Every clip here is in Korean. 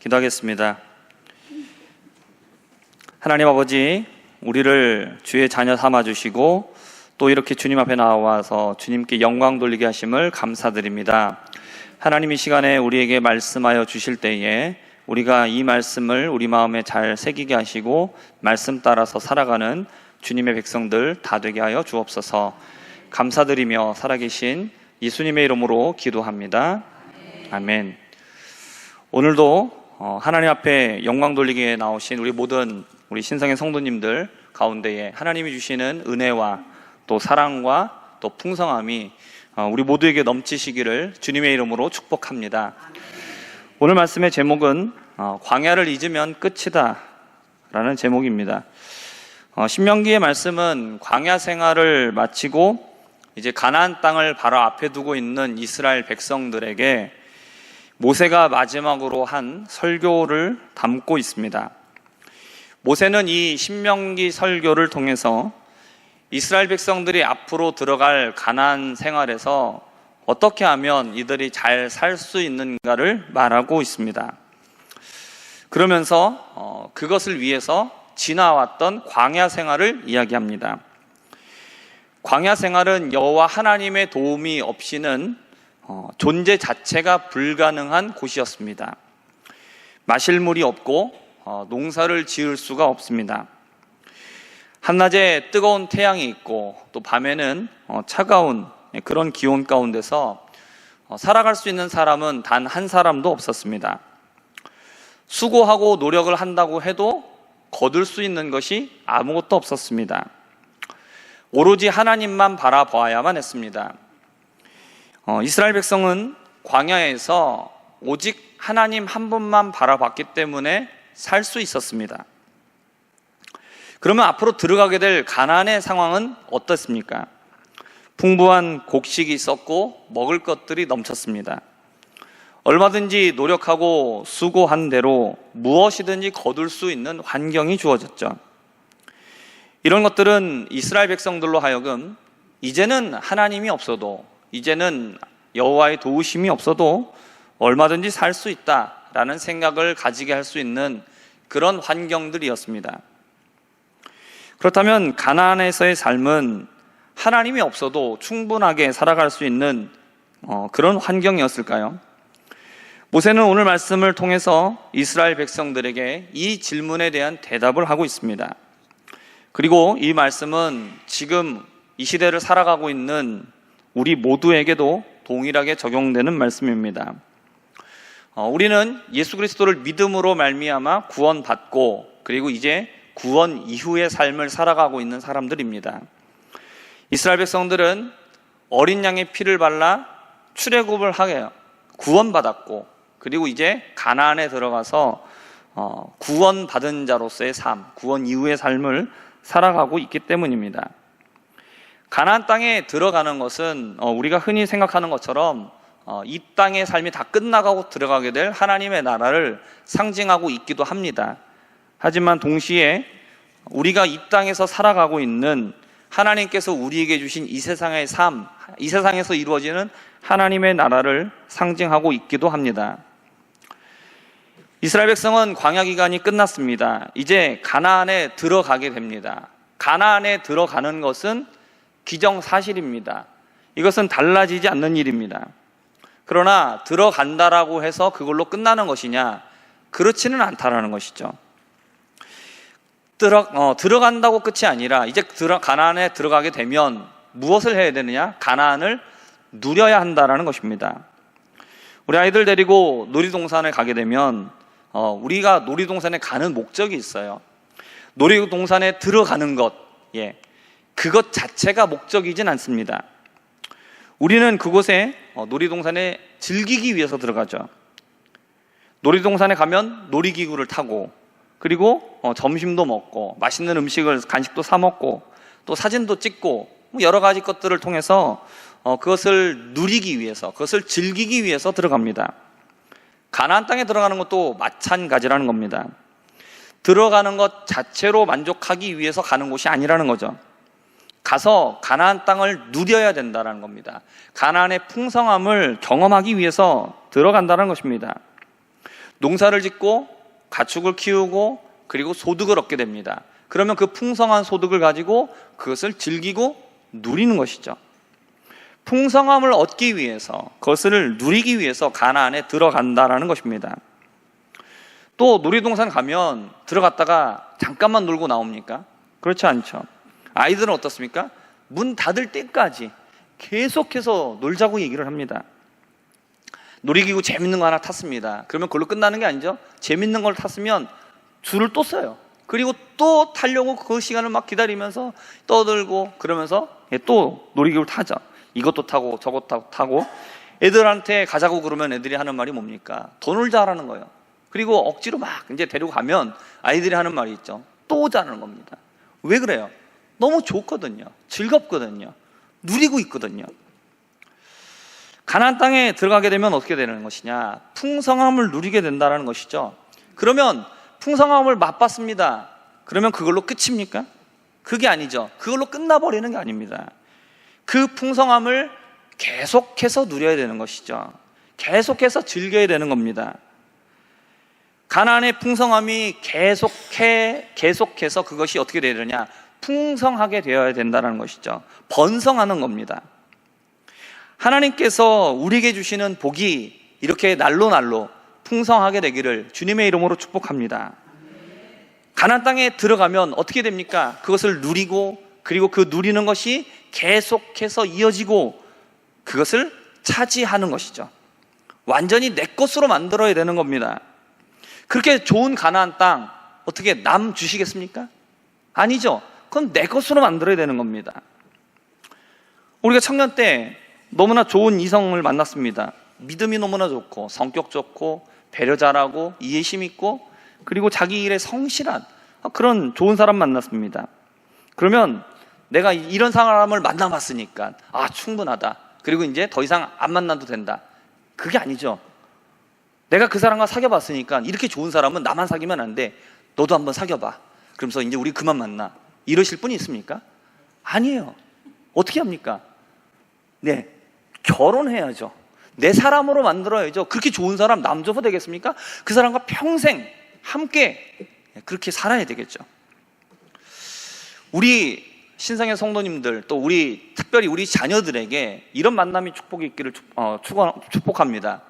기도하겠습니다. 하나님 아버지, 우리를 주의 자녀 삼아주시고 또 이렇게 주님 앞에 나와서 주님께 영광 돌리게 하심을 감사드립니다. 하나님, 이 시간에 우리에게 말씀하여 주실 때에 우리가 이 말씀을 우리 마음에 잘 새기게 하시고 말씀 따라서 살아가는 주님의 백성들 다 되게 하여 주옵소서. 감사드리며 살아계신 예수님의 이름으로 기도합니다. 아멘. 오늘도 하나님 앞에 영광 돌리기에 나오신 우리 모든 우리 신성의 성도님들 가운데에 하나님이 주시는 은혜와 또 사랑과 또 풍성함이 우리 모두에게 넘치시기를 주님의 이름으로 축복합니다. 오늘 말씀의 제목은 광야를 잊으면 끝이다 라는 제목입니다. 신명기의 말씀은 광야 생활을 마치고 이제 가나안 땅을 바로 앞에 두고 있는 이스라엘 백성들에게 모세가 마지막으로 한 설교를 담고 있습니다. 모세는 이 신명기 설교를 통해서 이스라엘 백성들이 앞으로 들어갈 가나안 생활에서 어떻게 하면 이들이 잘 살 수 있는가를 말하고 있습니다. 그러면서 그것을 위해서 지나왔던 광야 생활을 이야기합니다. 광야 생활은 여호와 하나님의 도움이 없이는 존재 자체가 불가능한 곳이었습니다. 마실 물이 없고 농사를 지을 수가 없습니다. 한낮에 뜨거운 태양이 있고 또 밤에는 차가운 그런 기온 가운데서 살아갈 수 있는 사람은 단 한 사람도 없었습니다. 수고하고 노력을 한다고 해도 거둘 수 있는 것이 아무것도 없었습니다. 오로지 하나님만 바라봐야만 했습니다. 이스라엘 백성은 광야에서 오직 하나님 한 분만 바라봤기 때문에 살 수 있었습니다. 그러면 앞으로 들어가게 될 가나안의 상황은 어떻습니까? 풍부한 곡식이 있었고 먹을 것들이 넘쳤습니다. 얼마든지 노력하고 수고한 대로 무엇이든지 거둘 수 있는 환경이 주어졌죠. 이런 것들은 이스라엘 백성들로 하여금 이제는 하나님이 없어도, 이제는 여호와의 도우심이 없어도 얼마든지 살 수 있다라는 생각을 가지게 할 수 있는 그런 환경들이었습니다. 그렇다면 가나안에서의 삶은 하나님이 없어도 충분하게 살아갈 수 있는 그런 환경이었을까요? 모세는 오늘 말씀을 통해서 이스라엘 백성들에게 이 질문에 대한 대답을 하고 있습니다. 그리고 이 말씀은 지금 이 시대를 살아가고 있는 우리 모두에게도 동일하게 적용되는 말씀입니다. 우리는 예수 그리스도를 믿음으로 말미암아 구원받고 그리고 이제 구원 이후의 삶을 살아가고 있는 사람들입니다. 이스라엘 백성들은 어린 양의 피를 발라 출애굽을 하게 구원받았고 그리고 이제 가나안에 들어가서 구원받은 자로서의 삶, 구원 이후의 삶을 살아가고 있기 때문입니다. 가나안 땅에 들어가는 것은 우리가 흔히 생각하는 것처럼 이 땅의 삶이 다 끝나가고 들어가게 될 하나님의 나라를 상징하고 있기도 합니다. 하지만 동시에 우리가 이 땅에서 살아가고 있는 하나님께서 우리에게 주신 이 세상의 삶, 이 세상에서 이루어지는 하나님의 나라를 상징하고 있기도 합니다. 이스라엘 백성은 광야 기간이 끝났습니다. 이제 가나안에 들어가게 됩니다. 가나안에 들어가는 것은 기정사실입니다. 이것은 달라지지 않는 일입니다. 그러나 들어간다라고 해서 그걸로 끝나는 것이냐? 그렇지는 않다라는 것이죠. 들어간다고 끝이 아니라 이제 가나안에 들어가게 되면 무엇을 해야 되느냐? 가나안을 누려야 한다라는 것입니다. 우리 아이들 데리고 놀이동산을 가게 되면 우리가 놀이동산에 가는 목적이 있어요. 놀이동산에 들어가는 것, 그것 자체가 목적이진 않습니다. 우리는 그곳에 놀이동산에 즐기기 위해서 들어가죠. 놀이동산에 가면 놀이기구를 타고 그리고 점심도 먹고 맛있는 음식을 간식도 사 먹고 또 사진도 찍고 여러 가지 것들을 통해서 그것을 누리기 위해서, 그것을 즐기기 위해서 들어갑니다. 가나안 땅에 들어가는 것도 마찬가지라는 겁니다. 들어가는 것 자체로 만족하기 위해서 가는 곳이 아니라는 거죠. 가서 가나안 땅을 누려야 된다는 겁니다. 가나안의 풍성함을 경험하기 위해서 들어간다는 것입니다. 농사를 짓고 가축을 키우고 그리고 소득을 얻게 됩니다. 그러면 그 풍성한 소득을 가지고 그것을 즐기고 누리는 것이죠. 풍성함을 얻기 위해서, 그것을 누리기 위해서 가나안에 들어간다라는 것입니다. 또 놀이동산 가면 들어갔다가 잠깐만 놀고 나옵니까? 그렇지 않죠. 아이들은 어떻습니까? 문 닫을 때까지 계속해서 놀자고 얘기를 합니다. 놀이기구 재밌는 거 하나 탔습니다. 그러면 그걸로 끝나는 게 아니죠. 재밌는 걸 탔으면 줄을 또 서요. 그리고 또 타려고 그 시간을 막 기다리면서 떠들고 그러면서 또 놀이기구를 타죠. 이것도 타고 저것도 타고. 애들한테 가자고 그러면 애들이 하는 말이 뭡니까? 더 놀자라는 거예요. 그리고 억지로 막 이제 데리고 가면 아이들이 하는 말이 있죠. 또 오자는 겁니다. 왜 그래요? 너무 좋거든요. 즐겁거든요. 누리고 있거든요. 가나안 땅에 들어가게 되면 어떻게 되는 것이냐? 풍성함을 누리게 된다는 것이죠. 그러면 풍성함을 맛봤습니다. 그러면 그걸로 끝입니까? 그게 아니죠. 그걸로 끝나버리는 게 아닙니다. 그 풍성함을 계속해서 누려야 되는 것이죠. 계속해서 즐겨야 되는 겁니다. 가나안의 풍성함이 계속해서 그것이 어떻게 되느냐? 풍성하게 되어야 된다는 것이죠. 번성하는 겁니다. 하나님께서 우리에게 주시는 복이 이렇게 날로 풍성하게 되기를 주님의 이름으로 축복합니다. 가나안 땅에 들어가면 어떻게 됩니까? 그것을 누리고 그리고 그 누리는 것이 계속해서 이어지고 그것을 차지하는 것이죠. 완전히 내 것으로 만들어야 되는 겁니다. 그렇게 좋은 가나안 땅 어떻게 남 주시겠습니까? 아니죠. 그건 내 것으로 만들어야 되는 겁니다. 우리가 청년 때 너무나 좋은 이성을 만났습니다. 믿음이 너무나 좋고 성격 좋고 배려 잘하고 이해심 있고 그리고 자기 일에 성실한 그런 좋은 사람 만났습니다. 그러면 내가 이런 사람을 만나봤으니까 충분하다. 그리고 이제 더 이상 안 만나도 된다. 그게 아니죠. 내가 그 사람과 사귀어봤으니까 이렇게 좋은 사람은 나만 사귀면 안 돼. 너도 한번 사귀어봐. 그러면서 이제 우리 그만 만나. 이러실 분이 있습니까? 아니에요. 어떻게 합니까? 네, 결혼해야죠. 내 사람으로 만들어야죠. 그렇게 좋은 사람 남 줘서 되겠습니까? 그 사람과 평생 함께 그렇게 살아야 되겠죠. 우리 신성의 성도님들 또 특별히 우리 자녀들에게 이런 만남이 축복이 있기를 축복합니다.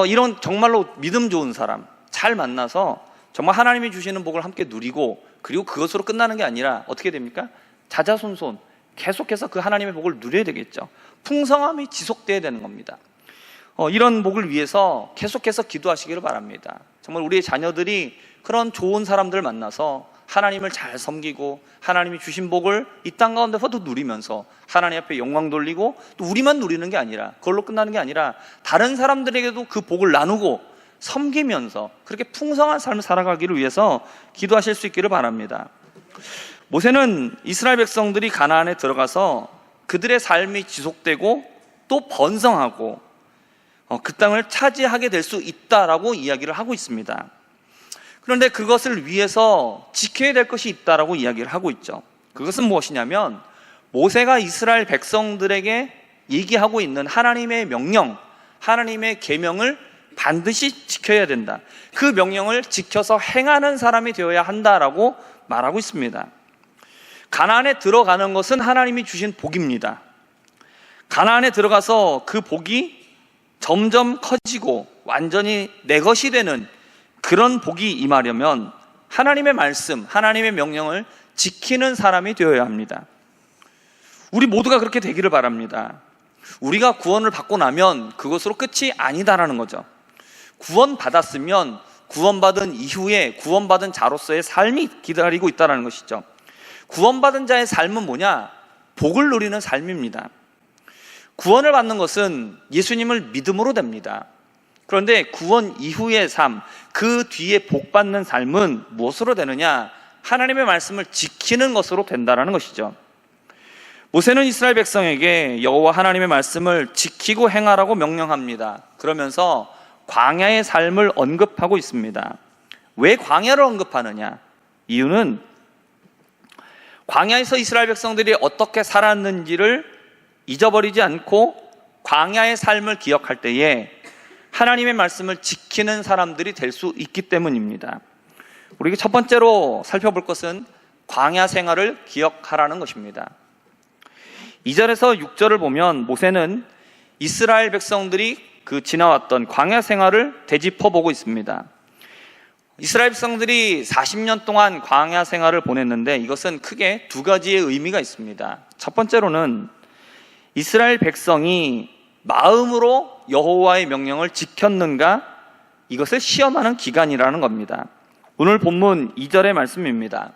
이런 정말로 믿음 좋은 사람 잘 만나서 정말 하나님이 주시는 복을 함께 누리고 그리고 그것으로 끝나는 게 아니라 어떻게 됩니까? 자자손손 계속해서 그 하나님의 복을 누려야 되겠죠. 풍성함이 지속돼야 되는 겁니다. 이런 복을 위해서 계속해서 기도하시기를 바랍니다. 정말 우리의 자녀들이 그런 좋은 사람들 만나서 하나님을 잘 섬기고 하나님이 주신 복을 이 땅 가운데서도 누리면서 하나님 앞에 영광 돌리고 또 우리만 누리는 게 아니라 그걸로 끝나는 게 아니라 다른 사람들에게도 그 복을 나누고 섬기면서 그렇게 풍성한 삶을 살아가기를 위해서 기도하실 수 있기를 바랍니다. 모세는 이스라엘 백성들이 가나안에 들어가서 그들의 삶이 지속되고 또 번성하고 그 땅을 차지하게 될 수 있다라고 이야기를 하고 있습니다. 그런데 그것을 위해서 지켜야 될 것이 있다라고 이야기를 하고 있죠. 그것은 무엇이냐면 모세가 이스라엘 백성들에게 얘기하고 있는 하나님의 명령, 하나님의 계명을 반드시 지켜야 된다. 그 명령을 지켜서 행하는 사람이 되어야 한다라고 말하고 있습니다. 가나안에 들어가는 것은 하나님이 주신 복입니다. 가나안에 들어가서 그 복이 점점 커지고 완전히 내 것이 되는 그런 복이 임하려면 하나님의 말씀, 하나님의 명령을 지키는 사람이 되어야 합니다. 우리 모두가 그렇게 되기를 바랍니다. 우리가 구원을 받고 나면 그것으로 끝이 아니다라는 거죠. 구원받았으면 구원받은 이후에 구원받은 자로서의 삶이 기다리고 있다는 것이죠. 구원받은 자의 삶은 뭐냐? 복을 누리는 삶입니다. 구원을 받는 것은 예수님을 믿음으로 됩니다. 그런데 구원 이후의 삶, 그 뒤에 복받는 삶은 무엇으로 되느냐? 하나님의 말씀을 지키는 것으로 된다는 것이죠. 모세는 이스라엘 백성에게 여호와 하나님의 말씀을 지키고 행하라고 명령합니다. 그러면서 광야의 삶을 언급하고 있습니다. 왜 광야를 언급하느냐? 이유는 광야에서 이스라엘 백성들이 어떻게 살았는지를 잊어버리지 않고 광야의 삶을 기억할 때에 하나님의 말씀을 지키는 사람들이 될 수 있기 때문입니다. 우리가 첫 번째로 살펴볼 것은 광야 생활을 기억하라는 것입니다. 2절에서 6절을 보면 모세는 이스라엘 백성들이 지나왔던 광야 생활을 되짚어 보고 있습니다. 이스라엘 백성들이 40년 동안 광야 생활을 보냈는데 이것은 크게 두 가지의 의미가 있습니다. 첫 번째로는 이스라엘 백성이 마음으로 여호와의 명령을 지켰는가, 이것을 시험하는 기간이라는 겁니다. 오늘 본문 2절의 말씀입니다.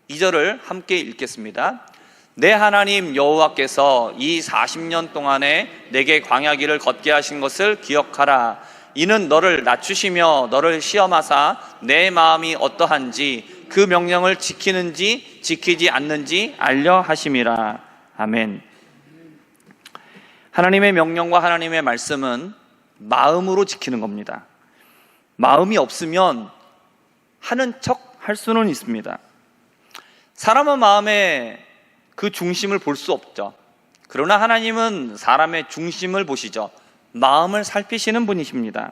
2절을 함께 읽겠습니다. 내 하나님 여호와께서 이 40년 동안에 내게 광야길을 걷게 하신 것을 기억하라. 이는 너를 낮추시며 너를 시험하사 내 마음이 어떠한지 그 명령을 지키는지 지키지 않는지 알려 하심이라. 아멘. 하나님의 명령과 하나님의 말씀은 마음으로 지키는 겁니다. 마음이 없으면 하는 척 할 수는 있습니다. 사람의 마음에 그 중심을 볼 수 없죠. 그러나 하나님은 사람의 중심을 보시죠. 마음을 살피시는 분이십니다.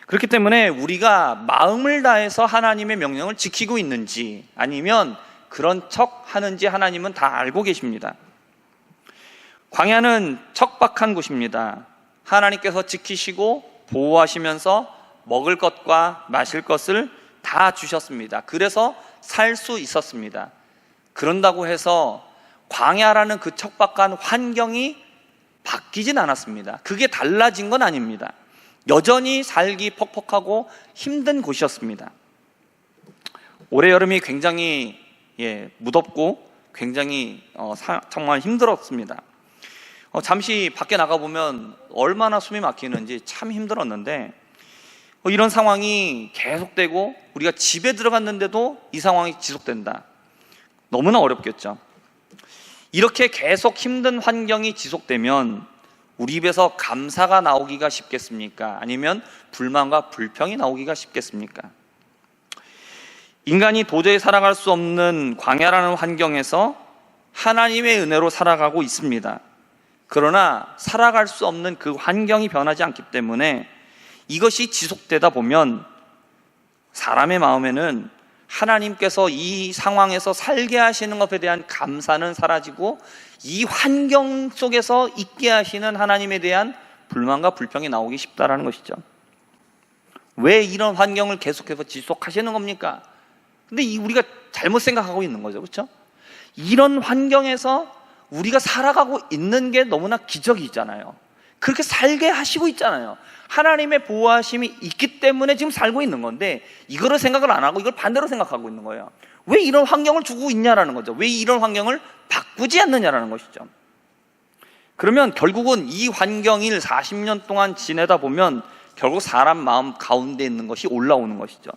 그렇기 때문에 우리가 마음을 다해서 하나님의 명령을 지키고 있는지 아니면 그런 척 하는지 하나님은 다 알고 계십니다. 광야는 척박한 곳입니다. 하나님께서 지키시고 보호하시면서 먹을 것과 마실 것을 다 주셨습니다. 그래서 살 수 있었습니다. 그런다고 해서 광야라는 그 척박한 환경이 바뀌진 않았습니다. 그게 달라진 건 아닙니다. 여전히 살기 퍽퍽하고 힘든 곳이었습니다. 올해 여름이 굉장히 무덥고 굉장히 정말 힘들었습니다. 잠시 밖에 나가보면 얼마나 숨이 막히는지 참 힘들었는데 이런 상황이 계속되고 우리가 집에 들어갔는데도 이 상황이 지속된다. 너무나 어렵겠죠. 이렇게 계속 힘든 환경이 지속되면 우리 입에서 감사가 나오기가 쉽겠습니까? 아니면 불만과 불평이 나오기가 쉽겠습니까? 인간이 도저히 살아갈 수 없는 광야라는 환경에서 하나님의 은혜로 살아가고 있습니다. 그러나 살아갈 수 없는 그 환경이 변하지 않기 때문에 이것이 지속되다 보면 사람의 마음에는 하나님께서 이 상황에서 살게 하시는 것에 대한 감사는 사라지고 이 환경 속에서 있게 하시는 하나님에 대한 불만과 불평이 나오기 쉽다라는 것이죠. 왜 이런 환경을 계속해서 지속하시는 겁니까? 근데 우리가 잘못 생각하고 있는 거죠. 그렇죠? 이런 환경에서 우리가 살아가고 있는 게 너무나 기적이잖아요. 그렇게 살게 하시고 있잖아요. 하나님의 보호하심이 있기 때문에 지금 살고 있는 건데 이거를 생각을 안 하고 이걸 반대로 생각하고 있는 거예요. 왜 이런 환경을 주고 있냐라는 거죠. 왜 이런 환경을 바꾸지 않느냐라는 것이죠. 그러면 결국은 이 환경을 40년 동안 지내다 보면 결국 사람 마음 가운데 있는 것이 올라오는 것이죠.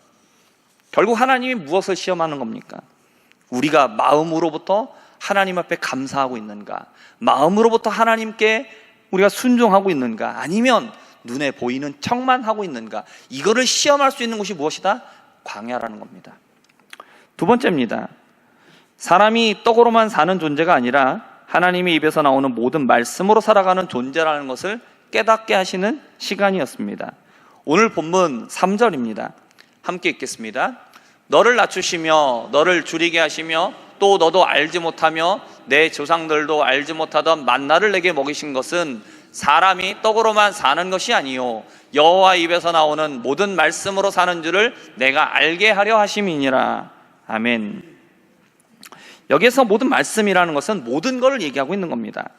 결국 하나님이 무엇을 시험하는 겁니까? 우리가 마음으로부터 하나님 앞에 감사하고 있는가? 마음으로부터 하나님께 우리가 순종하고 있는가? 아니면 눈에 보이는 척만 하고 있는가? 이거를 시험할 수 있는 곳이 무엇이다? 광야라는 겁니다. 두 번째입니다. 사람이 떡으로만 사는 존재가 아니라 하나님의 입에서 나오는 모든 말씀으로 살아가는 존재라는 것을 깨닫게 하시는 시간이었습니다. 오늘 본문 3절입니다. 함께 읽겠습니다. 너를 낮추시며 너를 줄이게 하시며 또 너도 알지 못하며 내 조상들도 알지 못하던 만나를 내게 먹이신 것은 사람이 떡으로만 사는 것이 아니요 여호와 입에서 나오는 모든 말씀으로 사는 줄을 내가 알게 하려 하심이니라. 아멘. 여기에서 모든 말씀이라는 것은 모든 것을 얘기하고 있는 겁니다.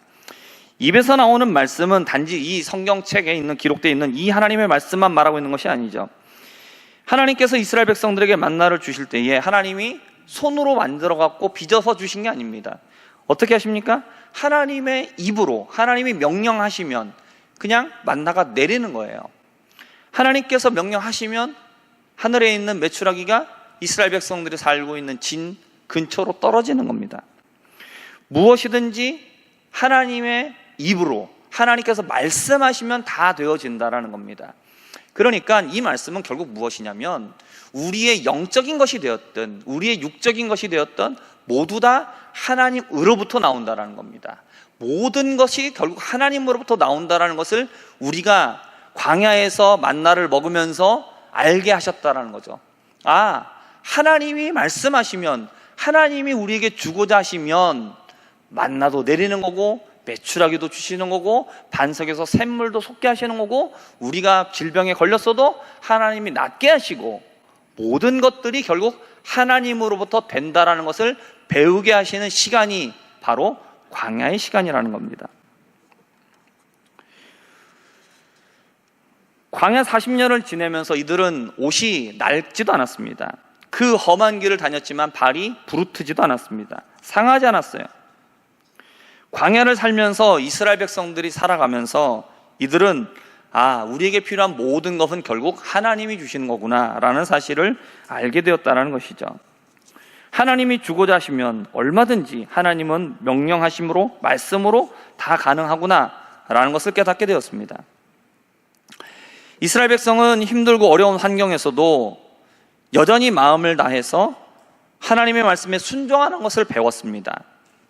입에서 나오는 말씀은 단지 이 성경책에 있는 기록되어 있는 이 하나님의 말씀만 말하고 있는 것이 아니죠. 하나님께서 이스라엘 백성들에게 만나를 주실 때에 하나님이 손으로 만들어 갖고 빚어서 주신 게 아닙니다. 어떻게 하십니까? 하나님의 입으로 하나님이 명령하시면 그냥 만나가 내리는 거예요. 하나님께서 명령하시면 하늘에 있는 메추라기가 이스라엘 백성들이 살고 있는 진 근처로 떨어지는 겁니다. 무엇이든지 하나님의 입으로 하나님께서 말씀하시면 다 되어진다라는 겁니다. 그러니까 이 말씀은 결국 무엇이냐면 우리의 영적인 것이 되었든 우리의 육적인 것이 되었든 모두 다 하나님으로부터 나온다라는 겁니다. 모든 것이 결국 하나님으로부터 나온다라는 것을 우리가 광야에서 만나를 먹으면서 알게 하셨다라는 거죠. 하나님이 말씀하시면, 하나님이 우리에게 주고자 하시면 만나도 내리는 거고, 메추라기도 주시는 거고, 반석에서 샘물도 솟게 하시는 거고, 우리가 질병에 걸렸어도 하나님이 낫게 하시고, 모든 것들이 결국 하나님으로부터 된다라는 것을 배우게 하시는 시간이 바로 광야의 시간이라는 겁니다. 광야 40년을 지내면서 이들은 옷이 낡지도 않았습니다. 그 험한 길을 다녔지만 발이 부르트지도 않았습니다. 상하지 않았어요. 광야를 살면서 이스라엘 백성들이 살아가면서 이들은 우리에게 필요한 모든 것은 결국 하나님이 주시는 거구나 라는 사실을 알게 되었다는 것이죠. 하나님이 주고자 하시면 얼마든지 하나님은 명령하심으로, 말씀으로 다 가능하구나 라는 것을 깨닫게 되었습니다. 이스라엘 백성은 힘들고 어려운 환경에서도 여전히 마음을 다해서 하나님의 말씀에 순종하는 것을 배웠습니다.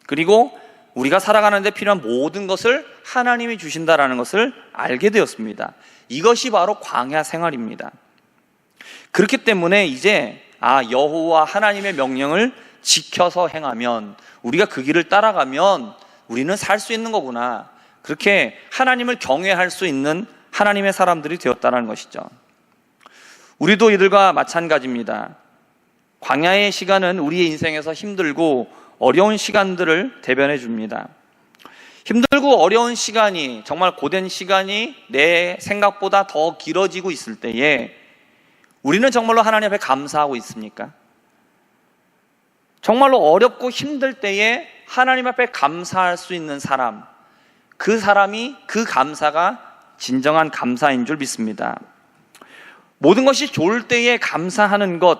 그리고 우리가 살아가는 데 필요한 모든 것을 하나님이 주신다라는 것을 알게 되었습니다. 이것이 바로 광야 생활입니다. 그렇기 때문에 이제 여호와 하나님의 명령을 지켜서 행하면, 우리가 그 길을 따라가면 우리는 살 수 있는 거구나, 그렇게 하나님을 경외할 수 있는 하나님의 사람들이 되었다는 것이죠. 우리도 이들과 마찬가지입니다. 광야의 시간은 우리의 인생에서 힘들고 어려운 시간들을 대변해 줍니다. 힘들고 어려운 시간이, 정말 고된 시간이 내 생각보다 더 길어지고 있을 때에 우리는 정말로 하나님 앞에 감사하고 있습니까? 정말로 어렵고 힘들 때에 하나님 앞에 감사할 수 있는 사람, 그 사람이, 그 감사가 진정한 감사인 줄 믿습니다. 모든 것이 좋을 때에 감사하는 것,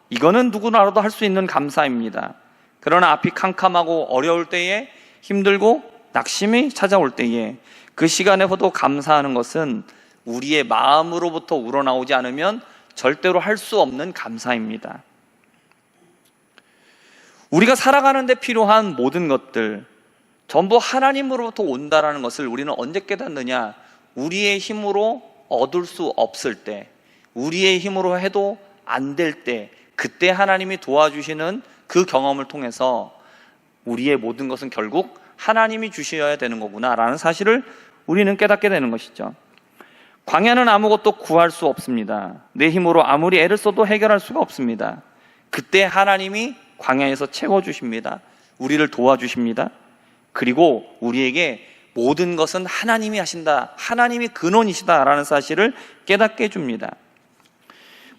이거는 누구나라도 할 수 있는 감사입니다. 그러나 앞이 캄캄하고 어려울 때에, 힘들고 낙심이 찾아올 때에 그 시간에도 감사하는 것은 우리의 마음으로부터 우러나오지 않으면 절대로 할 수 없는 감사입니다. 우리가 살아가는 데 필요한 모든 것들 전부 하나님으로부터 온다라는 것을 우리는 언제 깨닫느냐? 우리의 힘으로 얻을 수 없을 때, 우리의 힘으로 해도 안 될 때, 그때 하나님이 도와주시는 그 경험을 통해서 우리의 모든 것은 결국 하나님이 주셔야 되는 거구나 라는 사실을 우리는 깨닫게 되는 것이죠. 광야는 아무것도 구할 수 없습니다. 내 힘으로 아무리 애를 써도 해결할 수가 없습니다. 그때 하나님이 광야에서 채워주십니다. 우리를 도와주십니다. 그리고 우리에게 모든 것은 하나님이 하신다, 하나님이 근원이시다라는 사실을 깨닫게 해줍니다.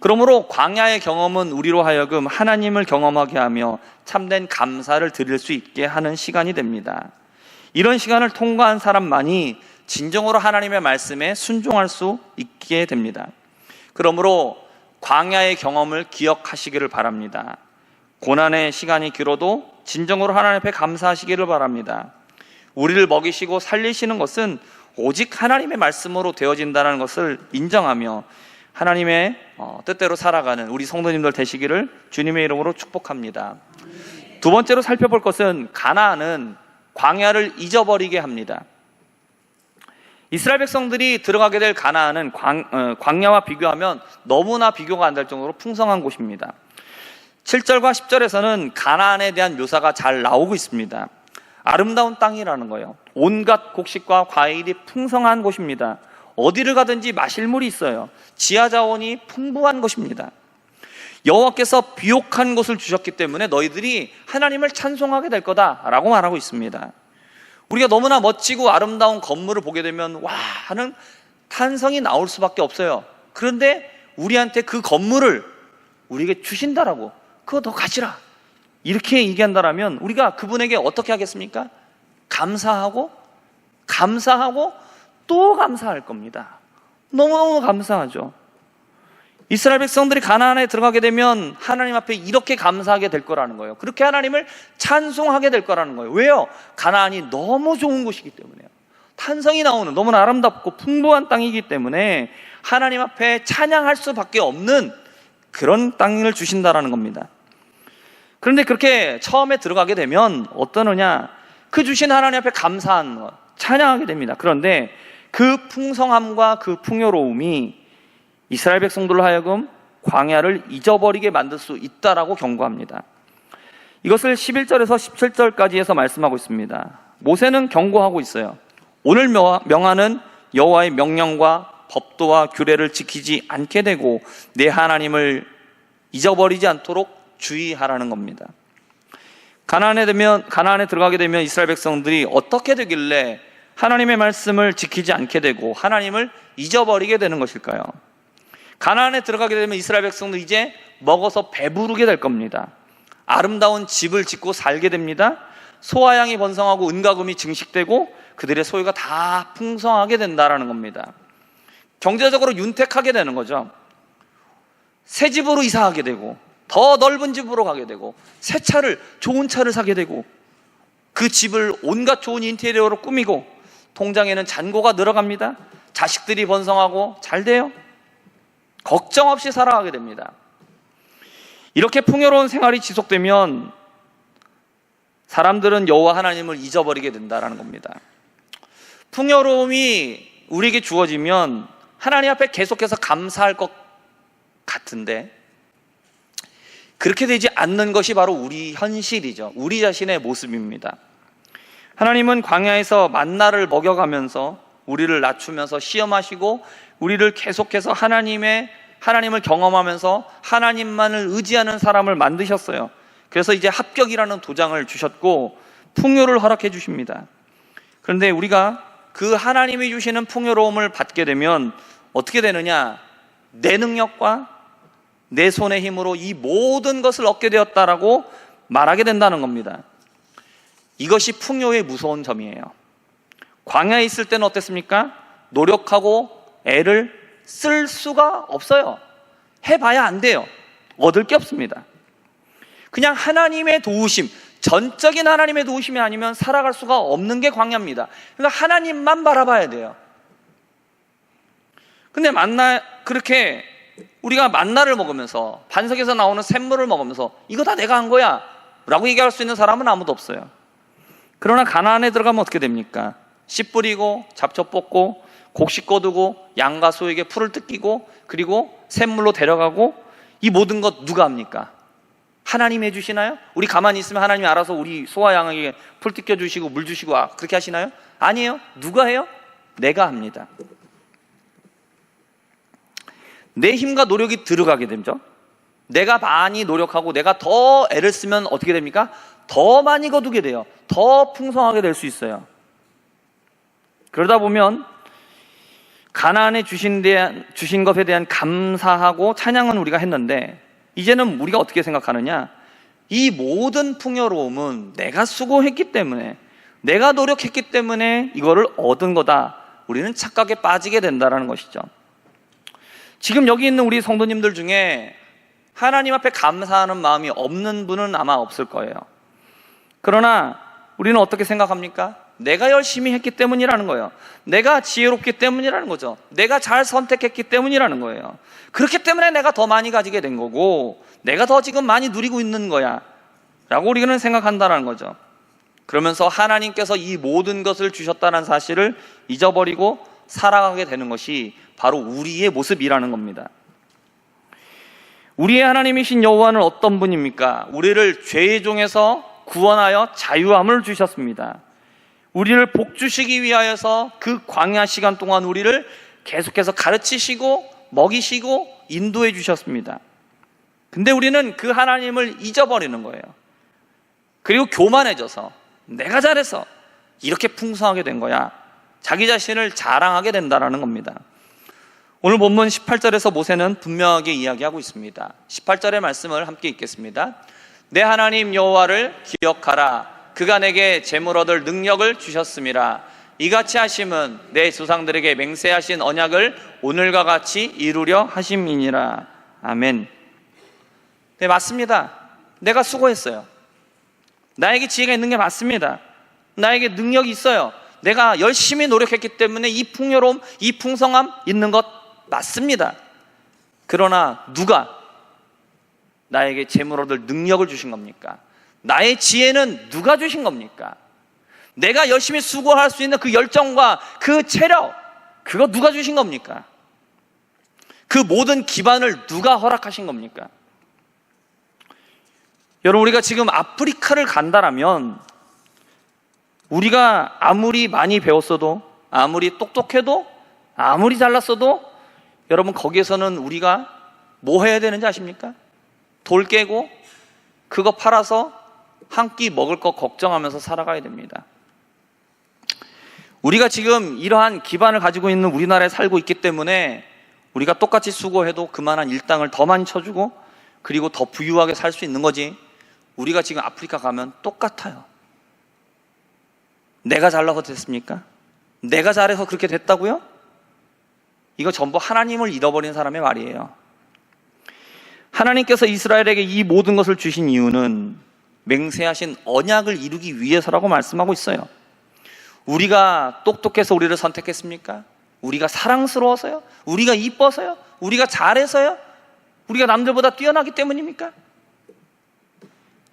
그러므로 광야의 경험은 우리로 하여금 하나님을 경험하게 하며 참된 감사를 드릴 수 있게 하는 시간이 됩니다. 이런 시간을 통과한 사람만이 진정으로 하나님의 말씀에 순종할 수 있게 됩니다. 그러므로 광야의 경험을 기억하시기를 바랍니다. 고난의 시간이 길어도 진정으로 하나님 앞에 감사하시기를 바랍니다. 우리를 먹이시고 살리시는 것은 오직 하나님의 말씀으로 되어진다는 것을 인정하며 하나님의 뜻대로 살아가는 우리 성도님들 되시기를 주님의 이름으로 축복합니다. 두 번째로 살펴볼 것은 가나안은 광야를 잊어버리게 합니다. 이스라엘 백성들이 들어가게 될 가나안은 광야와 비교하면 너무나 비교가 안 될 정도로 풍성한 곳입니다. 7절과 10절에서는 가나안에 대한 묘사가 잘 나오고 있습니다. 아름다운 땅이라는 거예요. 온갖 곡식과 과일이 풍성한 곳입니다. 어디를 가든지 마실 물이 있어요. 지하 자원이 풍부한 곳입니다. 여호와께서 비옥한 곳을 주셨기 때문에 너희들이 하나님을 찬송하게 될 거다라고 말하고 있습니다. 우리가 너무나 멋지고 아름다운 건물을 보게 되면 와 하는 탄성이 나올 수밖에 없어요. 그런데 우리한테 그 건물을 우리에게 주신다라고, 그거 더 가지라 이렇게 얘기한다라면 우리가 그분에게 어떻게 하겠습니까? 감사하고 또 감사할 겁니다. 너무너무 감사하죠. 이스라엘 백성들이 가나안에 들어가게 되면 하나님 앞에 이렇게 감사하게 될 거라는 거예요. 그렇게 하나님을 찬송하게 될 거라는 거예요. 왜요? 가나안이 너무 좋은 곳이기 때문에요. 탄성이 나오는 너무나 아름답고 풍부한 땅이기 때문에 하나님 앞에 찬양할 수밖에 없는 그런 땅을 주신다라는 겁니다. 그런데 그렇게 처음에 들어가게 되면 어떠느냐? 그 주신 하나님 앞에 감사한 것, 찬양하게 됩니다. 그런데 그 풍성함과 그 풍요로움이 이스라엘 백성들로 하여금 광야를 잊어버리게 만들 수 있다라고 경고합니다. 이것을 11절에서 17절까지 해서 말씀하고 있습니다. 모세는 경고하고 있어요. 오늘 명하는 여호와의 명령과 법도와 규례를 지키지 않게 되고 내 하나님을 잊어버리지 않도록 주의하라는 겁니다. 가나안에 들어가게 되면 이스라엘 백성들이 어떻게 되길래 하나님의 말씀을 지키지 않게 되고 하나님을 잊어버리게 되는 것일까요? 가나안에 들어가게 되면 이스라엘 백성들 이제 먹어서 배부르게 될 겁니다. 아름다운 집을 짓고 살게 됩니다. 소와 양이 번성하고 은과 금이 증식되고 그들의 소유가 다 풍성하게 된다라는 겁니다. 경제적으로 윤택하게 되는 거죠. 새 집으로 이사하게 되고 더 넓은 집으로 가게 되고 새 차를, 좋은 차를 사게 되고 그 집을 온갖 좋은 인테리어로 꾸미고 통장에는 잔고가 늘어갑니다. 자식들이 번성하고 잘 돼요. 걱정 없이 살아가게 됩니다. 이렇게 풍요로운 생활이 지속되면 사람들은 여호와 하나님을 잊어버리게 된다는 겁니다. 풍요로움이 우리에게 주어지면 하나님 앞에 계속해서 감사할 것 같은데 그렇게 되지 않는 것이 바로 우리 현실이죠. 우리 자신의 모습입니다. 하나님은 광야에서 만나를 먹여가면서 우리를 낮추면서 시험하시고 우리를 계속해서 하나님을 경험하면서 하나님만을 의지하는 사람을 만드셨어요. 그래서 이제 합격이라는 도장을 주셨고 풍요를 허락해 주십니다. 그런데 우리가 그 하나님이 주시는 풍요로움을 받게 되면 어떻게 되느냐? 내 능력과 내 손의 힘으로 이 모든 것을 얻게 되었다라고 말하게 된다는 겁니다. 이것이 풍요의 무서운 점이에요. 광야에 있을 때는 어땠습니까? 노력하고 애를 쓸 수가 없어요. 해봐야 안 돼요. 얻을 게 없습니다. 그냥 하나님의 도우심, 전적인 하나님의 도우심이 아니면 살아갈 수가 없는 게 광야입니다. 그러니까 하나님만 바라봐야 돼요. 근데 그렇게 우리가 만나를 먹으면서 반석에서 나오는 샘물을 먹으면서 이거 다 내가 한 거야 라고 얘기할 수 있는 사람은 아무도 없어요. 그러나 가나안에 들어가면 어떻게 됩니까? 씨 뿌리고 잡초 뽑고 곡식 거두고 양과 소에게 풀을 뜯기고 그리고 샘물로 데려가고 이 모든 것 누가 합니까? 하나님이 해주시나요? 우리 가만히 있으면 하나님이 알아서 우리 소와 양에게 풀 뜯겨주시고 물 주시고 그렇게 하시나요? 아니에요. 누가 해요? 내가 합니다. 내 힘과 노력이 들어가게 되죠. 내가 많이 노력하고 내가 더 애를 쓰면 어떻게 됩니까? 더 많이 거두게 돼요. 더 풍성하게 될 수 있어요. 그러다 보면 가나안에 주신 것에 대한 감사하고 찬양은 우리가 했는데 이제는 우리가 어떻게 생각하느냐? 이 모든 풍요로움은 내가 수고했기 때문에 내가 노력했기 때문에 이거를 얻은 거다. 우리는 착각에 빠지게 된다는 것이죠. 지금 여기 있는 우리 성도님들 중에 하나님 앞에 감사하는 마음이 없는 분은 아마 없을 거예요. 그러나 우리는 어떻게 생각합니까? 내가 열심히 했기 때문이라는 거예요. 내가 지혜롭기 때문이라는 거죠. 내가 잘 선택했기 때문이라는 거예요. 그렇기 때문에 내가 더 많이 가지게 된 거고 내가 더 지금 많이 누리고 있는 거야 라고 우리는 생각한다는 거죠. 그러면서 하나님께서 이 모든 것을 주셨다는 사실을 잊어버리고 살아가게 되는 것이 바로 우리의 모습이라는 겁니다. 우리의 하나님이신 여호와는 어떤 분입니까? 우리를 죄의 종에서 구원하여 자유함을 주셨습니다. 우리를 복주시기 위하여서 그 광야 시간 동안 우리를 계속해서 가르치시고 먹이시고 인도해 주셨습니다. 근데 우리는 그 하나님을 잊어버리는 거예요. 그리고 교만해져서 내가 잘해서 이렇게 풍성하게 된 거야. 자기 자신을 자랑하게 된다는 겁니다. 오늘 본문 18절에서 모세는 분명하게 이야기하고 있습니다. 18절의 말씀을 함께 읽겠습니다. 내 하나님 여호와를 기억하라. 그가 내게 재물 얻을 능력을 주셨음이라. 이같이 하심은 내 조상들에게 맹세하신 언약을 오늘과 같이 이루려 하심이니라. 아멘. 네, 맞습니다. 내가 수고했어요. 나에게 지혜가 있는 게 맞습니다. 나에게 능력이 있어요. 내가 열심히 노력했기 때문에 이 풍요로움, 이 풍성함 있는 것 맞습니다. 그러나 누가 나에게 재물 얻을 능력을 주신 겁니까? 나의 지혜는 누가 주신 겁니까? 내가 열심히 수고할 수 있는 그 열정과 그 체력, 그거 누가 주신 겁니까? 그 모든 기반을 누가 허락하신 겁니까? 여러분, 우리가 지금 아프리카를 간다라면 우리가 아무리 많이 배웠어도, 아무리 똑똑해도, 아무리 잘났어도 여러분, 거기에서는 우리가 뭐 해야 되는지 아십니까? 돌 깨고 그거 팔아서 한 끼 먹을 거 걱정하면서 살아가야 됩니다. 우리가 지금 이러한 기반을 가지고 있는 우리나라에 살고 있기 때문에 우리가 똑같이 수고해도 그만한 일당을 더 많이 쳐주고 그리고 더 부유하게 살 수 있는 거지, 우리가 지금 아프리카 가면 똑같아요. 내가 잘나서 됐습니까? 내가 잘해서 그렇게 됐다고요? 이거 전부 하나님을 잃어버린 사람의 말이에요. 하나님께서 이스라엘에게 이 모든 것을 주신 이유는 맹세하신 언약을 이루기 위해서라고 말씀하고 있어요. 우리가 똑똑해서 우리를 선택했습니까? 우리가 사랑스러워서요? 우리가 이뻐서요? 우리가 잘해서요? 우리가 남들보다 뛰어나기 때문입니까?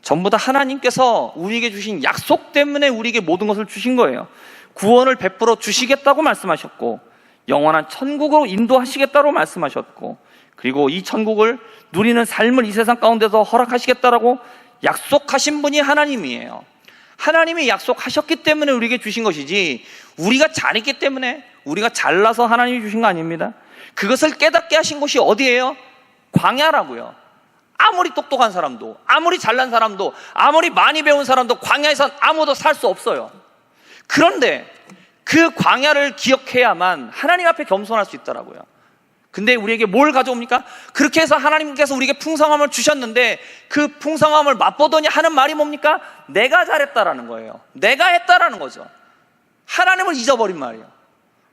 전부 다 하나님께서 우리에게 주신 약속 때문에 우리에게 모든 것을 주신 거예요. 구원을 베풀어 주시겠다고 말씀하셨고, 영원한 천국으로 인도하시겠다고 말씀하셨고, 그리고 이 천국을 누리는 삶을 이 세상 가운데서 허락하시겠다라고 약속하신 분이 하나님이에요. 하나님이 약속하셨기 때문에 우리에게 주신 것이지, 우리가 잘했기 때문에, 우리가 잘나서 하나님이 주신 거 아닙니다. 그것을 깨닫게 하신 곳이 어디예요? 광야라고요. 아무리 똑똑한 사람도, 아무리 잘난 사람도, 아무리 많이 배운 사람도 광야에선 아무도 살 수 없어요. 그런데 그 광야를 기억해야만 하나님 앞에 겸손할 수 있더라고요. 근데 우리에게 뭘 가져옵니까? 그렇게 해서 하나님께서 우리에게 풍성함을 주셨는데 그 풍성함을 맛보더니 하는 말이 뭡니까? 내가 잘했다라는 거예요. 내가 했다라는 거죠. 하나님을 잊어버린 말이에요.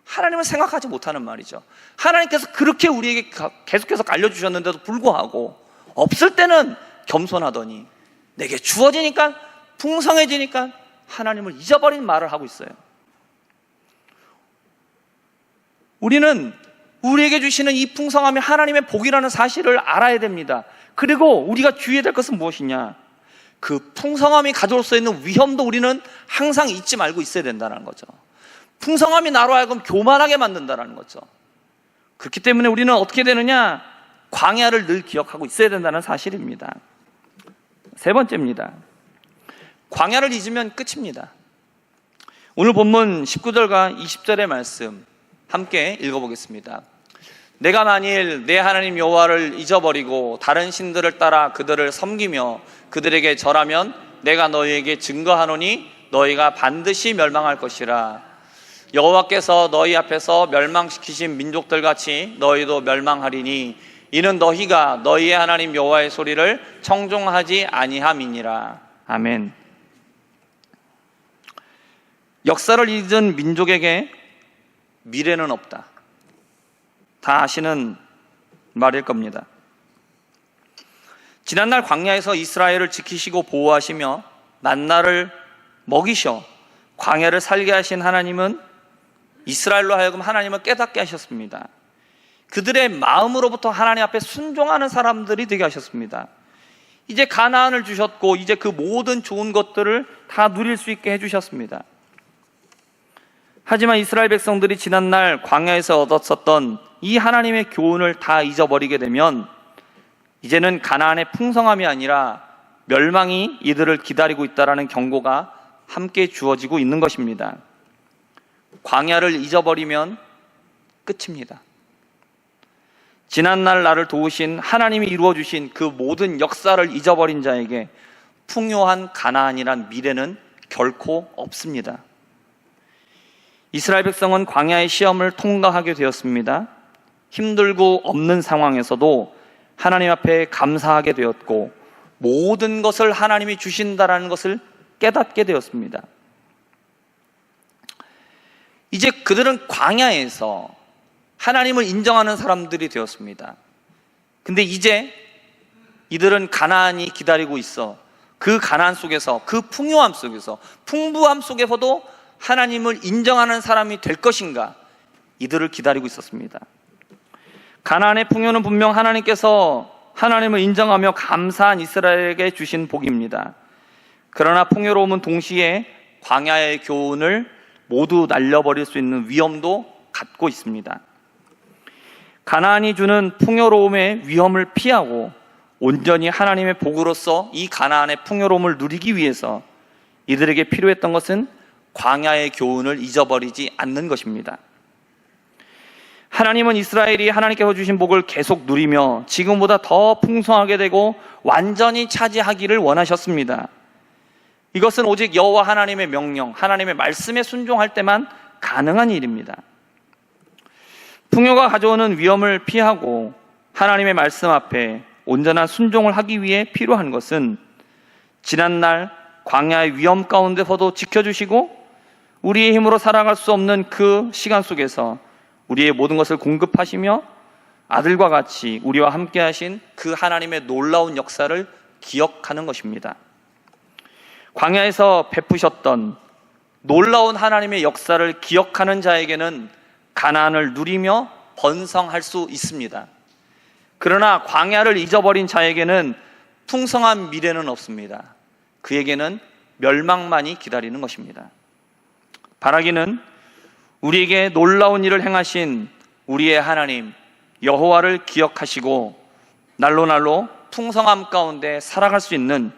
하나님을 생각하지 못하는 말이죠. 하나님께서 그렇게 우리에게 계속해서 알려주셨는데도 불구하고 없을 때는 겸손하더니 내게 주어지니까, 풍성해지니까 하나님을 잊어버린 말을 하고 있어요. 우리는 우리에게 주시는 이 풍성함이 하나님의 복이라는 사실을 알아야 됩니다. 그리고 우리가 주의해야 될 것은 무엇이냐? 그 풍성함이 가져올 수 있는 위험도 우리는 항상 잊지 말고 있어야 된다는 거죠. 풍성함이 나로 하여금 교만하게 만든다는 거죠. 그렇기 때문에 우리는 어떻게 되느냐? 광야를 늘 기억하고 있어야 된다는 사실입니다. 세 번째입니다. 광야를 잊으면 끝입니다. 오늘 본문 19절과 20절의 말씀 함께 읽어보겠습니다. 내가 만일 내 하나님 여호와를 잊어버리고 다른 신들을 따라 그들을 섬기며 그들에게 절하면 내가 너희에게 증거하노니 너희가 반드시 멸망할 것이라. 여호와께서 너희 앞에서 멸망시키신 민족들같이 너희도 멸망하리니 이는 너희가 너희의 하나님 여호와의 소리를 청종하지 아니함이니라. 아멘. 역사를 잊은 민족에게 미래는 없다. 다 아시는 말일 겁니다. 지난날 광야에서 이스라엘을 지키시고 보호하시며 만나를 먹이셔 광야를 살게 하신 하나님은 이스라엘로 하여금 하나님을 깨닫게 하셨습니다. 그들의 마음으로부터 하나님 앞에 순종하는 사람들이 되게 하셨습니다. 이제 가나안을 주셨고 이제 그 모든 좋은 것들을 다 누릴 수 있게 해주셨습니다. 하지만 이스라엘 백성들이 지난날 광야에서 얻었었던 이 하나님의 교훈을 다 잊어버리게 되면 이제는 가나안의 풍성함이 아니라 멸망이 이들을 기다리고 있다는 경고가 함께 주어지고 있는 것입니다. 광야를 잊어버리면 끝입니다. 지난날 나를 도우신 하나님이 이루어주신 그 모든 역사를 잊어버린 자에게 풍요한 가나안이란 미래는 결코 없습니다. 이스라엘 백성은 광야의 시험을 통과하게 되었습니다. 힘들고 없는 상황에서도 하나님 앞에 감사하게 되었고 모든 것을 하나님이 주신다라는 것을 깨닫게 되었습니다. 이제 그들은 광야에서 하나님을 인정하는 사람들이 되었습니다. 근데 이제 이들은 가나안이 기다리고 있어 그 가나안 속에서, 그 풍요함 속에서, 풍부함 속에서도 하나님을 인정하는 사람이 될 것인가, 이들을 기다리고 있었습니다. 가나안의 풍요는 분명 하나님께서 하나님을 인정하며 감사한 이스라엘에게 주신 복입니다. 그러나 풍요로움은 동시에 광야의 교훈을 모두 날려버릴 수 있는 위험도 갖고 있습니다. 가나안이 주는 풍요로움의 위험을 피하고 온전히 하나님의 복으로서 이 가나안의 풍요로움을 누리기 위해서 이들에게 필요했던 것은 광야의 교훈을 잊어버리지 않는 것입니다. 하나님은 이스라엘이 하나님께서 주신 복을 계속 누리며 지금보다 더 풍성하게 되고 완전히 차지하기를 원하셨습니다. 이것은 오직 여호와 하나님의 명령, 하나님의 말씀에 순종할 때만 가능한 일입니다. 풍요가 가져오는 위험을 피하고 하나님의 말씀 앞에 온전한 순종을 하기 위해 필요한 것은 지난날 광야의 위험 가운데서도 지켜주시고 우리의 힘으로 살아갈 수 없는 그 시간 속에서 우리의 모든 것을 공급하시며 아들과 같이 우리와 함께 하신 그 하나님의 놀라운 역사를 기억하는 것입니다. 광야에서 베푸셨던 놀라운 하나님의 역사를 기억하는 자에게는 가나안을 누리며 번성할 수 있습니다. 그러나 광야를 잊어버린 자에게는 풍성한 미래는 없습니다. 그에게는 멸망만이 기다리는 것입니다. 바라기는 우리에게 놀라운 일을 행하신 우리의 하나님 여호와를 기억하시고 날로 날로 풍성함 가운데 살아갈 수 있는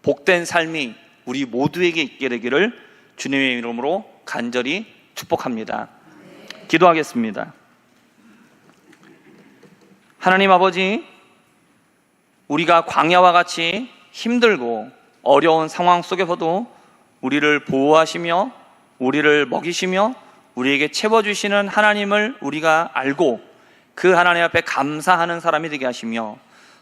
복된 삶이 우리 모두에게 있게 되기를 주님의 이름으로 간절히 축복합니다. 기도하겠습니다. 하나님 아버지, 우리가 광야와 같이 힘들고 어려운 상황 속에서도 우리를 보호하시며 우리를 먹이시며 우리에게 채워주시는 하나님을 우리가 알고 그 하나님 앞에 감사하는 사람이 되게 하시며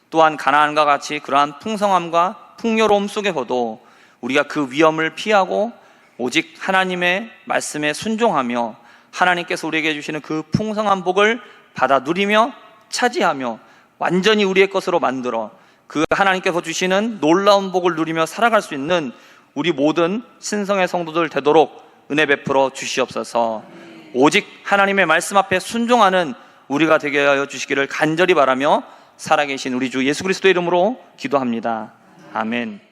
또한 가나안과 같이 그러한 풍성함과 풍요로움 속에서도 우리가 그 위험을 피하고 오직 하나님의 말씀에 순종하며 하나님께서 우리에게 주시는 그 풍성한 복을 받아 누리며 차지하며 완전히 우리의 것으로 만들어 그 하나님께서 주시는 놀라운 복을 누리며 살아갈 수 있는 우리 모든 신성의 성도들 되도록 은혜 베풀어 주시옵소서. 오직 하나님의 말씀 앞에 순종하는 우리가 되게 하여 주시기를 간절히 바라며 살아계신 우리 주 예수 그리스도의 이름으로 기도합니다. 아멘.